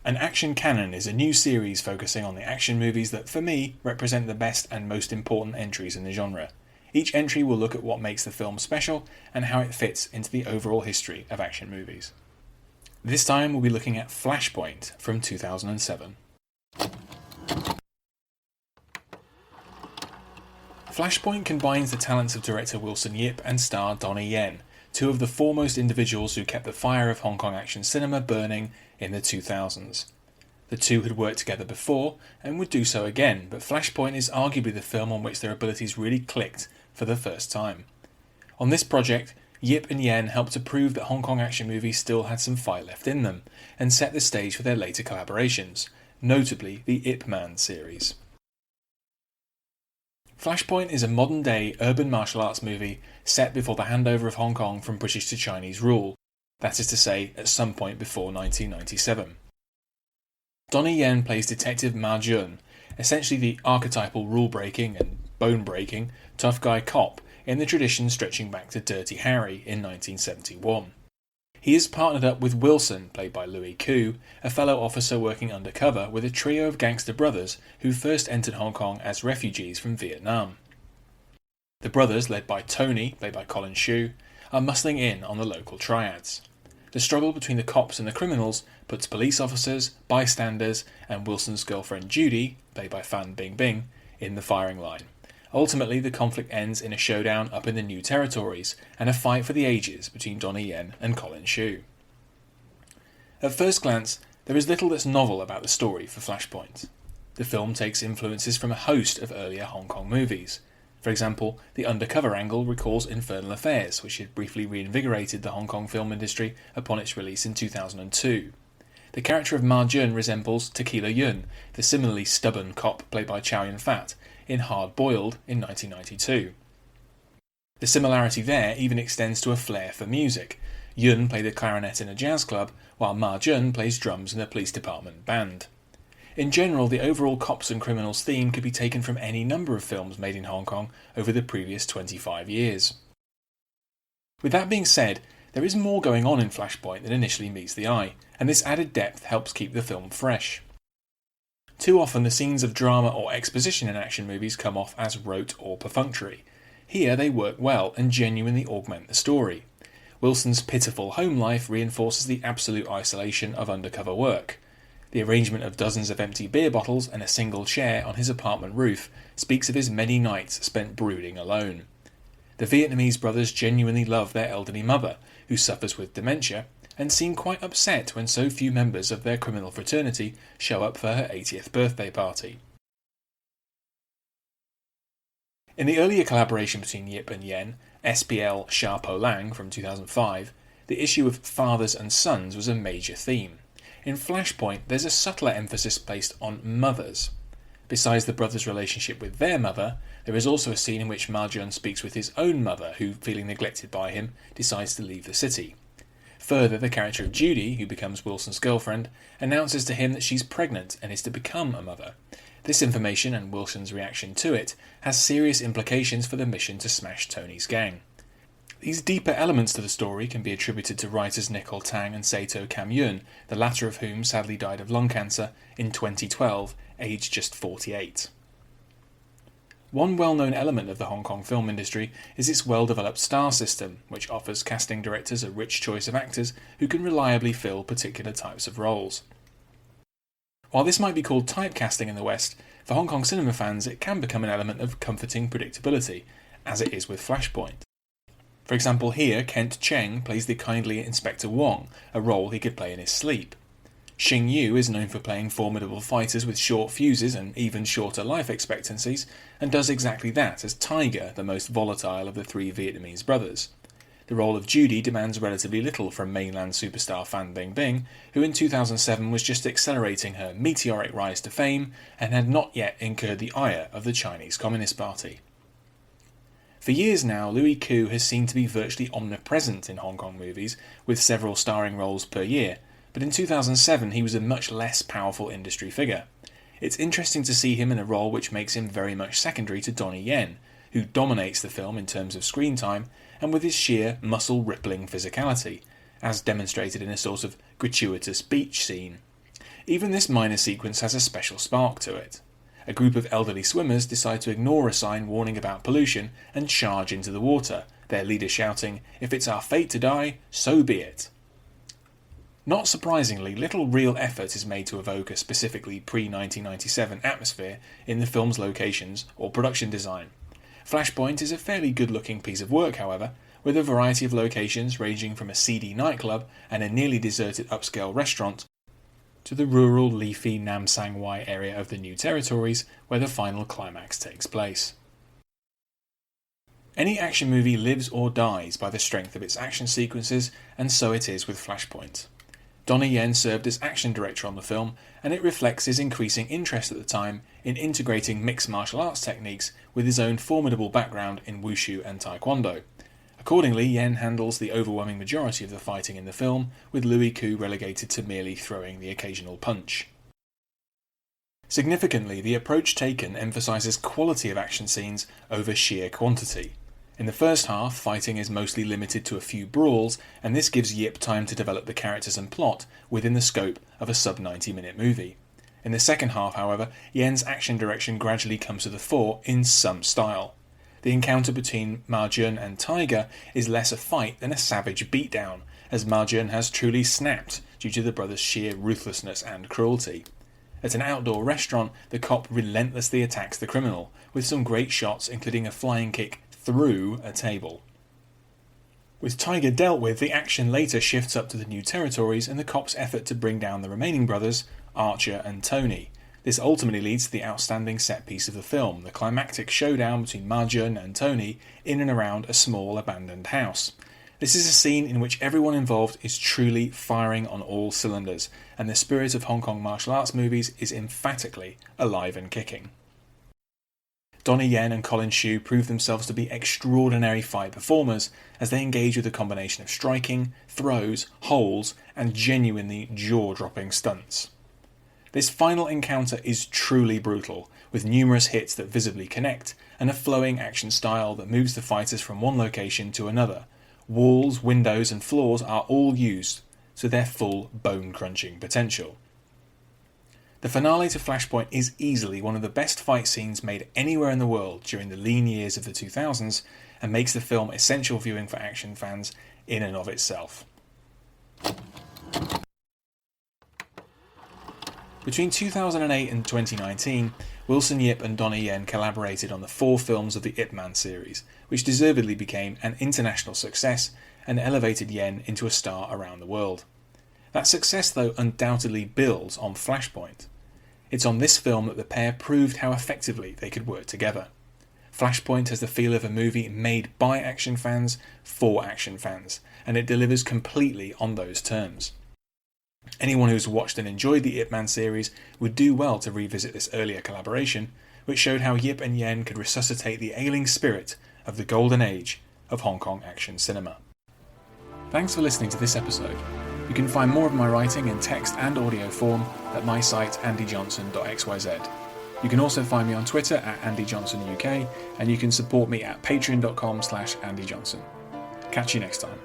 An Action Canon is a new series focusing on the action movies that, for me, represent the best and most important entries in the genre. Each entry will look at what makes the film special and how it fits into the overall history of action movies. This time we'll be looking at Flashpoint from 2007. Flashpoint combines the talents of director Wilson Yip and star Donnie Yen, two of the foremost individuals who kept the fire of Hong Kong action cinema burning in the 2000s. The two had worked together before and would do so again, but Flashpoint is arguably the film on which their abilities really clicked for the first time. On this project, Yip and Yen helped to prove that Hong Kong action movies still had some fight left in them, and set the stage for their later collaborations, notably the Ip Man series. Flashpoint is a modern-day urban martial arts movie set before the handover of Hong Kong from British to Chinese rule, that is to say, at some point before 1997. Donnie Yen plays Detective Ma Jun, essentially the archetypal rule-breaking and bone-breaking tough guy cop in the tradition stretching back to Dirty Harry in 1971. He is partnered up with Wilson, played by Louis Koo, a fellow officer working undercover with a trio of gangster brothers who first entered Hong Kong as refugees from Vietnam. The brothers, led by Tony, played by Colin Hsu, are muscling in on the local triads. The struggle between the cops and the criminals puts police officers, bystanders, and Wilson's girlfriend Judy, played by Fan Bingbing, in the firing line. Ultimately, the conflict ends in a showdown up in the New Territories and a fight for the ages between Donnie Yen and Colin Hsu. At first glance, there is little that's novel about the story for Flashpoint. The film takes influences from a host of earlier Hong Kong movies. For example, the undercover angle recalls Infernal Affairs, which had briefly reinvigorated the Hong Kong film industry upon its release in 2002. The character of Ma Jun resembles Tequila Yun, the similarly stubborn cop played by Chow Yun-fat, in Hard Boiled in 1992. The similarity there even extends to a flair for music. Yun played the clarinet in a jazz club, while Ma Jun plays drums in a police department band. In general, the overall cops and criminals theme could be taken from any number of films made in Hong Kong over the previous 25 years. With that being said, there is more going on in Flashpoint than initially meets the eye, and this added depth helps keep the film fresh. Too often the scenes of drama or exposition in action movies come off as rote or perfunctory. Here they work well and genuinely augment the story. Wilson's pitiful home life reinforces the absolute isolation of undercover work. The arrangement of dozens of empty beer bottles and a single chair on his apartment roof speaks of his many nights spent brooding alone. The Vietnamese brothers genuinely love their elderly mother, who suffers with dementia, and seem quite upset when so few members of their criminal fraternity show up for her 80th birthday party. In the earlier collaboration between Yip and Yen, SPL Sha Po Lang from 2005, the issue of fathers and sons was a major theme. In Flashpoint, there's a subtler emphasis placed on mothers. Besides the brothers' relationship with their mother, there is also a scene in which Ma Jun speaks with his own mother, who, feeling neglected by him, decides to leave the city. Further, the character of Judy, who becomes Wilson's girlfriend, announces to him that she's pregnant and is to become a mother. This information, and Wilson's reaction to it, has serious implications for the mission to smash Tony's gang. These deeper elements to the story can be attributed to writers Nicole Tang and Saito Kam-yun, the latter of whom sadly died of lung cancer in 2012, aged just 48. One well-known element of the Hong Kong film industry is its well-developed star system, which offers casting directors a rich choice of actors who can reliably fill particular types of roles. While this might be called typecasting in the West, for Hong Kong cinema fans it can become an element of comforting predictability, as it is with Flashpoint. For example, here Kent Cheng plays the kindly Inspector Wong, a role he could play in his sleep. Xing Yu is known for playing formidable fighters with short fuses and even shorter life expectancies, and does exactly that as Tiger, the most volatile of the three Vietnamese brothers. The role of Judy demands relatively little from mainland superstar Fan Bingbing, who in 2007 was just accelerating her meteoric rise to fame and had not yet incurred the ire of the Chinese Communist Party. For years now, Louis Koo has seemed to be virtually omnipresent in Hong Kong movies, with several starring roles per year, but in 2007 he was a much less powerful industry figure. It's interesting to see him in a role which makes him very much secondary to Donnie Yen, who dominates the film in terms of screen time and with his sheer muscle-rippling physicality, as demonstrated in a sort of gratuitous beach scene. even this minor sequence has a special spark to it. A group of elderly swimmers decide to ignore a sign warning about pollution and charge into the water, their leader shouting, "If it's our fate to die, so be it." Not surprisingly, little real effort is made to evoke a specifically pre-1997 atmosphere in the film's locations or production design. Flashpoint is a fairly good-looking piece of work, however, with a variety of locations ranging from a seedy nightclub and a nearly deserted upscale restaurant to the rural, leafy Namsangwai area of the New Territories where the final climax takes place. Any action movie lives or dies by the strength of its action sequences, and so it is with Flashpoint. Donnie Yen served as action director on the film, and it reflects his increasing interest at the time in integrating mixed martial arts techniques with his own formidable background in wushu and taekwondo. Accordingly, Yen handles the overwhelming majority of the fighting in the film, with Louis Koo relegated to merely throwing the occasional punch. Significantly, the approach taken emphasises quality of action scenes over sheer quantity. In the first half, fighting is mostly limited to a few brawls, and this gives Yip time to develop the characters and plot within the scope of a sub-90-minute movie. In the second half, however, Yen's action direction gradually comes to the fore in some style. The encounter between Ma Jun and Tiger is less a fight than a savage beatdown, as Ma Jun has truly snapped due to the brothers' sheer ruthlessness and cruelty. At an outdoor restaurant, the cop relentlessly attacks the criminal, with some great shots including a flying kick through a table. With Tiger dealt with, the action later shifts up to the New Territories and the cop's effort to bring down the remaining brothers, Archer and Tony. This ultimately leads to the outstanding set piece of the film, the climactic showdown between Ma Jun and Tony in and around a small abandoned house. This is a scene in which everyone involved is truly firing on all cylinders, and the spirit of Hong Kong martial arts movies is emphatically alive and kicking. Donnie Yen and Colin Hsu prove themselves to be extraordinary fight performers as they engage with a combination of striking, throws, holds, and genuinely jaw-dropping stunts. This final encounter is truly brutal, with numerous hits that visibly connect, and a flowing action style that moves the fighters from one location to another. Walls, windows and floors are all used to their full bone-crunching potential. The finale to Flashpoint is easily one of the best fight scenes made anywhere in the world during the lean years of the 2000s, and makes the film essential viewing for action fans in and of itself. Between 2008 and 2019, Wilson Yip and Donnie Yen collaborated on the 4 films of the Ip Man series, which deservedly became an international success and elevated Yen into a star around the world. That success, though, undoubtedly builds on Flashpoint. It's on this film that the pair proved how effectively they could work together. Flashpoint has the feel of a movie made by action fans for action fans, and it delivers completely on those terms. Anyone who's watched and enjoyed the Yip Man series would do well to revisit this earlier collaboration, which showed how Yip and Yen could resuscitate the ailing spirit of the golden age of Hong Kong action cinema. Thanks for listening to this episode. You can find more of my writing in text and audio form at my site andyjohnson.xyz. You can also find me on Twitter at andyjohnsonuk, and you can support me at patreon.com/andyjohnson. Catch you next time.